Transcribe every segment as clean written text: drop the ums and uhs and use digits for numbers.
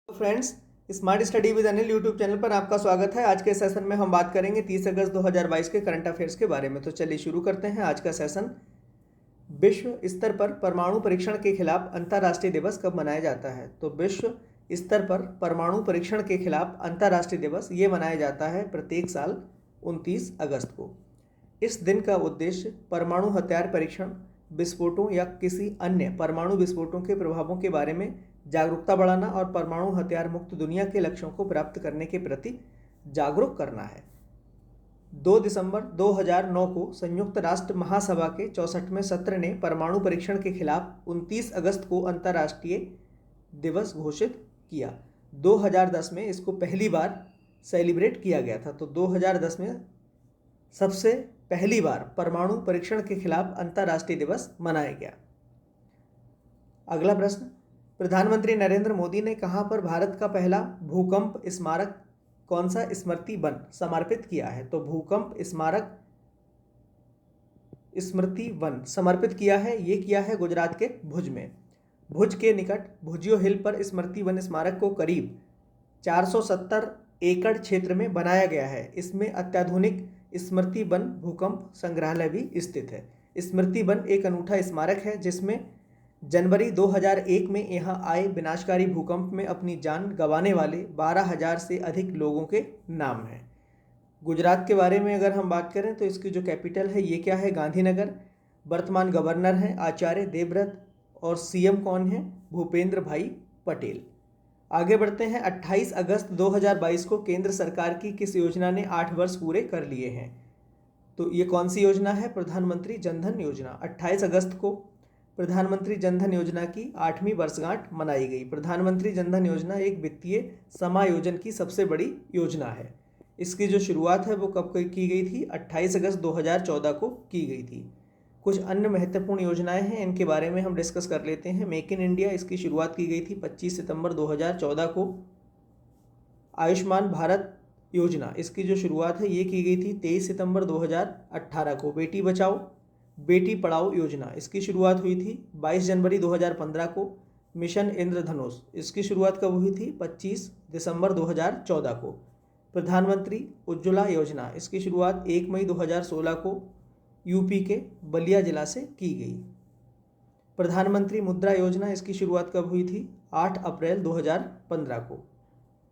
Friends, smart study with Anil YouTube channel पर आपका स्वागत है। आज के सेशन में हम बात करेंगे 30 अगस्त 2022 के करंट अफेयर्स के बारे में। तो चलिए शुरू करते हैं आज का सेशन। विश्व स्तर पर परमाणु परीक्षण के खिलाफ अंतर्राष्ट्रीय दिवस कब मनाया जाता है? तो विश्व स्तर पर परमाणु परीक्षण के खिलाफ अंतर्राष्ट्रीय दिवस ये मनाया जाता है प्रत्येक साल 29 अगस्त को। इस दिन का उद्देश्य परमाणु हथियार परीक्षण, विस्फोटों या किसी अन्य परमाणु विस्फोटों के प्रभावों के बारे में जागरूकता बढ़ाना और परमाणु हथियार मुक्त दुनिया के लक्ष्यों को प्राप्त करने के प्रति जागरूक करना है। 2 दिसंबर 2009 को संयुक्त राष्ट्र महासभा के 64वें सत्र ने परमाणु परीक्षण के खिलाफ 29 अगस्त को अंतर्राष्ट्रीय दिवस घोषित किया। 2010 में इसको पहली बार सेलिब्रेट किया गया था। तो 2010 में सबसे पहली बार परमाणु परीक्षण के खिलाफ अंतर्राष्ट्रीय दिवस मनाया गया। अगला प्रश्न, प्रधानमंत्री नरेंद्र मोदी ने कहां पर भारत का पहला भूकंप स्मारक कौन सा स्मृति वन समर्पित किया है? तो भूकंप स्मारक स्मृति वन समर्पित किया है, ये किया है गुजरात के भुज में। भुज के निकट भुजियो हिल पर स्मृति वन स्मारक को करीब 470 एकड़ क्षेत्र में बनाया गया है। इसमें अत्याधुनिक स्मृति वन भूकंप संग्रहालय भी स्थित है। स्मृति वन एक अनूठा स्मारक है जिसमें जनवरी 2001 में यहाँ आए विनाशकारी भूकंप में अपनी जान गंवाने वाले 12,000 से अधिक लोगों के नाम हैं। गुजरात के बारे में अगर हम बात करें तो इसकी जो कैपिटल है ये क्या है? गांधीनगर। वर्तमान गवर्नर हैं आचार्य देवव्रत और सीएम कौन है? भूपेंद्र भाई पटेल। आगे बढ़ते हैं। 28 अगस्त 2022 को केंद्र सरकार की किस योजना ने 8 वर्ष पूरे कर लिए हैं? तो ये कौन सी योजना है? प्रधानमंत्री जनधन योजना। 28 अगस्त को प्रधानमंत्री जनधन योजना की 8वीं वर्षगांठ मनाई गई। प्रधानमंत्री जनधन योजना एक वित्तीय समायोजन की सबसे बड़ी योजना है। इसकी जो शुरुआत है वो कब की गई थी? 28 अगस्त 2014 को की गई थी। कुछ अन्य महत्वपूर्ण योजनाएं हैं, इनके बारे में हम डिस्कस कर लेते हैं। मेक इन इंडिया, इसकी शुरुआत की गई थी 25 सितंबर 2014 को। आयुष्मान भारत योजना, इसकी जो शुरुआत है ये की गई थी 23 सितंबर 2018 को। बेटी बचाओ बेटी पढ़ाओ योजना, इसकी शुरुआत हुई थी 22 जनवरी 2015 को। मिशन इंद्रधनुष, इसकी शुरुआत कब हुई थी? 25 दिसंबर 2014 को। प्रधानमंत्री उज्ज्वला योजना, इसकी शुरुआत 1 मई 2016 को यूपी के बलिया जिला से की गई। प्रधानमंत्री मुद्रा योजना, इसकी शुरुआत कब हुई थी? 8 अप्रैल 2015 को।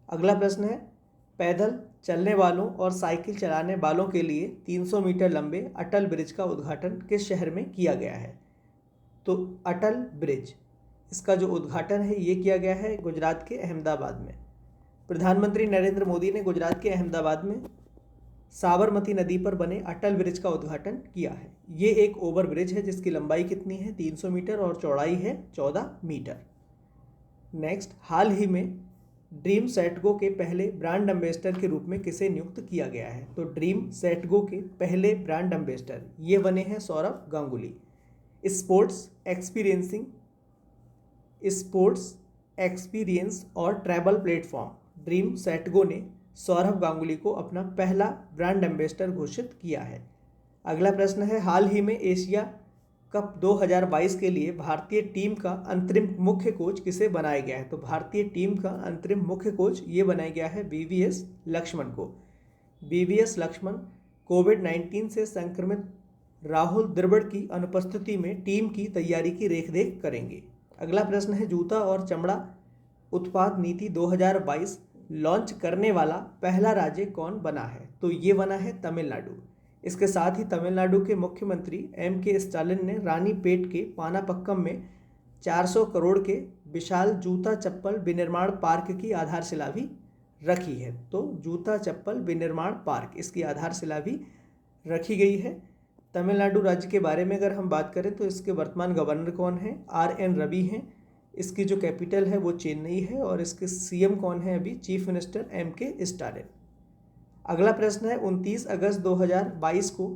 अगला प्रश्न है, पैदल चलने वालों और साइकिल चलाने वालों के लिए 300 मीटर लंबे अटल ब्रिज का उद्घाटन किस शहर में किया गया है? तो अटल ब्रिज, इसका जो उद्घाटन है ये किया गया है गुजरात के अहमदाबाद में। प्रधानमंत्री नरेंद्र मोदी ने गुजरात के अहमदाबाद में साबरमती नदी पर बने अटल ब्रिज का उद्घाटन किया है। ये एक ओवर ब्रिज है जिसकी लंबाई कितनी है? 300 मीटर और चौड़ाई है 14 मीटर। नेक्स्ट, हाल ही में ड्रीम सेटगो के पहले ब्रांड एम्बेसडर के रूप में किसे नियुक्त किया गया है? तो ड्रीम सेटगो के पहले ब्रांड एम्बेसडर ये बने हैं सौरभ गांगुली। स्पोर्ट्स एक्सपीरियंस और ट्रैवल प्लेटफॉर्म ड्रीम सेटगो ने सौरभ गांगुली को अपना पहला ब्रांड एम्बेसडर घोषित किया है। अगला प्रश्न है, हाल ही में एशिया कप 2022 के लिए भारतीय टीम का अंतरिम मुख्य कोच किसे बनाया गया है? तो भारतीय टीम का अंतरिम मुख्य कोच ये बनाया गया है वीवीएस लक्ष्मण को। वीवीएस लक्ष्मण कोविड-19 से संक्रमित राहुल द्रविड़ की अनुपस्थिति में टीम की तैयारी की रेखदेख करेंगे। अगला प्रश्न है, जूता और चमड़ा उत्पाद नीति 2022 लॉन्च करने वाला पहला राज्य कौन बना है? तो ये बना है तमिलनाडु। इसके साथ ही तमिलनाडु के मुख्यमंत्री एम.के. स्टालिन ने रानीपेट के पानापक्कम में 400 करोड़ के विशाल जूता चप्पल विनिर्माण पार्क की आधारशिला भी रखी है। तो जूता चप्पल विनिर्माण पार्क, इसकी आधारशिला भी रखी गई है। तमिलनाडु राज्य के बारे में अगर हम बात करें तो इसके वर्तमान गवर्नर कौन है? आर.एन. रवि हैं। इसकी जो कैपिटल है वो चेन्नई है और इसके सीएम कौन है अभी? Chief minister MK. स्टालिन। अगला प्रश्न है, 29 अगस्त 2022 को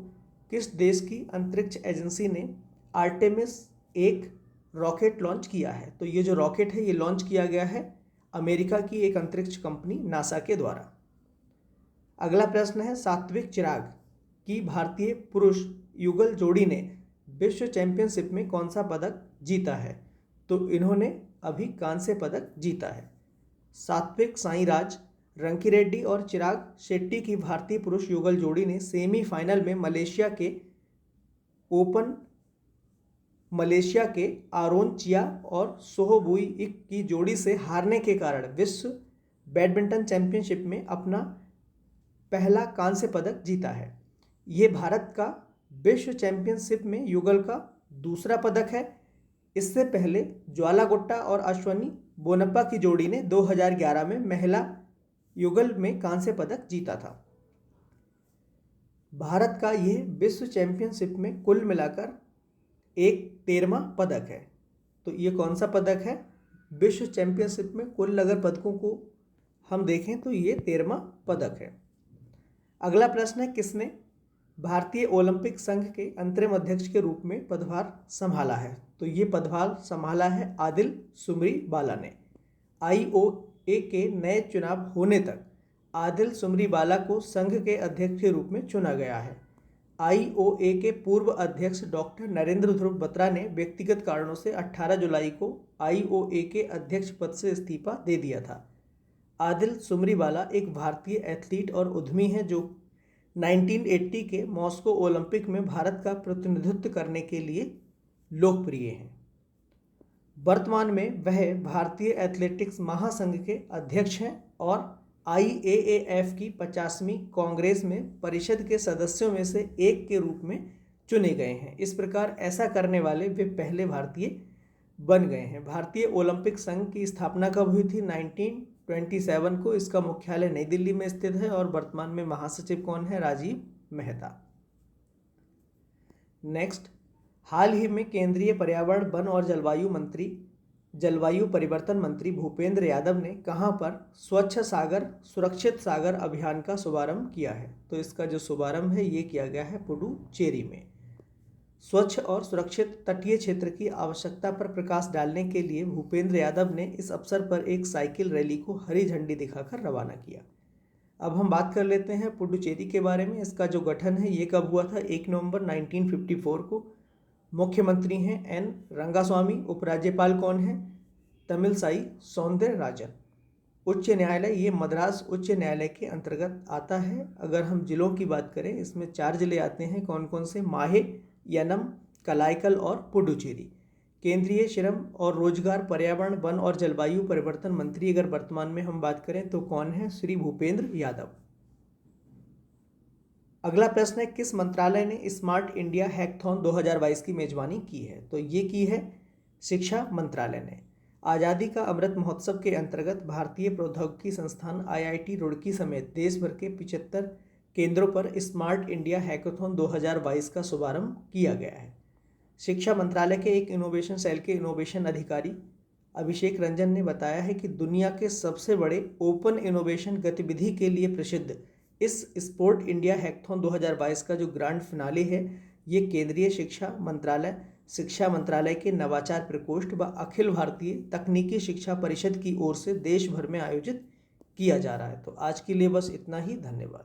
किस देश की अंतरिक्ष एजेंसी ने आर्टेमिस 1 रॉकेट लॉन्च किया है? तो ये जो रॉकेट है ये लॉन्च किया गया है अमेरिका की एक अंतरिक्ष कंपनी नासा के द्वारा। अगला प्रश्न है, सात्विक चिराग की भारतीय पुरुष युगल जोड़ी ने विश्व चैंपियनशिप में कौन सा पदक जीता है? तो इन्होंने अभी कांस्य पदक जीता है। सात्विक साईराज रंकीरेड्डी और चिराग शेट्टी की भारतीय पुरुष युगल जोड़ी ने सेमीफाइनल में मलेशिया के आरोन चिया और सोहबुई इक की जोड़ी से हारने के कारण विश्व बैडमिंटन चैंपियनशिप में अपना पहला कांस्य पदक जीता है। ये भारत का विश्व चैंपियनशिप में युगल का दूसरा पदक है। इससे पहले ज्वाला गुट्टा और अश्वनी बोनप्पा की जोड़ी ने 2011 में महिला युगल में कांस्य पदक जीता था। भारत का यह विश्व चैंपियनशिप में कुल मिलाकर एक 13वां पदक है। तो ये कौन सा पदक है? विश्व चैंपियनशिप में कुल अगर पदकों को हम देखें तो ये 13वां पदक है। अगला प्रश्न है, किसने भारतीय ओलंपिक संघ के अंतरिम अध्यक्ष के रूप में पदभार संभाला है? तो ये पदभार संभाला है आदिल सुमरीवाला ने। IOA के नए चुनाव होने तक आदिल सुमरीवाला को संघ के अध्यक्ष के रूप में चुना गया है। IOA के पूर्व अध्यक्ष डॉक्टर नरेंद्र ध्रुव बत्रा ने व्यक्तिगत कारणों से 18 जुलाई को IOA के अध्यक्ष पद से इस्तीफा दे दिया था। आदिल सुमरीवाला एक भारतीय एथलीट और उद्यमी हैं जो 1980 के मॉस्को ओलंपिक में भारत का प्रतिनिधित्व करने के लिए लोकप्रिय हैं। वर्तमान में वह भारतीय एथलेटिक्स महासंघ के अध्यक्ष हैं और IAAF की 50वीं कांग्रेस में परिषद के सदस्यों में से एक के रूप में चुने गए हैं। इस प्रकार ऐसा करने वाले वे पहले भारतीय बन गए हैं। भारतीय ओलंपिक संघ की स्थापना कब हुई थी? 1927 को। इसका मुख्यालय नई दिल्ली में स्थित है और वर्तमान में महासचिव कौन है? राजीव मेहता। नेक्स्ट, हाल ही में केंद्रीय पर्यावरण, वन और जलवायु परिवर्तन मंत्री भूपेंद्र यादव ने कहां पर स्वच्छ सागर सुरक्षित सागर अभियान का शुभारंभ किया है? तो इसका जो शुभारंभ है ये किया गया है पुडुचेरी में। स्वच्छ और सुरक्षित तटीय क्षेत्र की आवश्यकता पर प्रकाश डालने के लिए भूपेंद्र यादव ने इस अवसर पर एक साइकिल रैली को हरी झंडी दिखाकर रवाना किया। अब हम बात कर लेते हैं पुडुचेरी के बारे में। इसका जो गठन है ये कब हुआ था? 1 नवंबर 1954 को। मुख्यमंत्री हैं एन रंगास्वामी। उपराज्यपाल कौन है? तमिलसाई सौंदरराजन। उच्च न्यायालय, ये मद्रास उच्च न्यायालय के अंतर्गत आता है। अगर हम जिलों की बात करें, इसमें 4 जिले आते हैं। कौन कौन से? माहे, यनम, कलाइकल और पुडुचेरी। केंद्रीय श्रम और रोजगार, पर्यावरण, वन और जलवायु परिवर्तन मंत्री अगर वर्तमान में हम बात करें तो कौन है? श्री भूपेंद्र यादव। अगला प्रश्न है, किस मंत्रालय ने स्मार्ट इंडिया हैकथॉन 2022 की मेजबानी की है? तो ये की है शिक्षा मंत्रालय ने। आज़ादी का अमृत महोत्सव के अंतर्गत भारतीय प्रौद्योगिकी संस्थान IIT रुड़की समेत देश भर के 75 केंद्रों पर स्मार्ट इंडिया हैकाथॉन 2022 का शुभारंभ किया गया है। शिक्षा मंत्रालय के एक इनोवेशन सेल के इनोवेशन अधिकारी अभिषेक रंजन ने बताया है कि दुनिया के सबसे बड़े ओपन इनोवेशन गतिविधि के लिए प्रसिद्ध इस स्पोर्ट इंडिया हैकाथॉन 2022 का जो ग्रैंड फिनाले है ये केंद्रीय शिक्षा मंत्रालय के नवाचार प्रकोष्ठ व अखिल भारतीय तकनीकी शिक्षा परिषद की ओर से देश भर में आयोजित किया जा रहा है। तो आज के लिए बस इतना ही। धन्यवाद।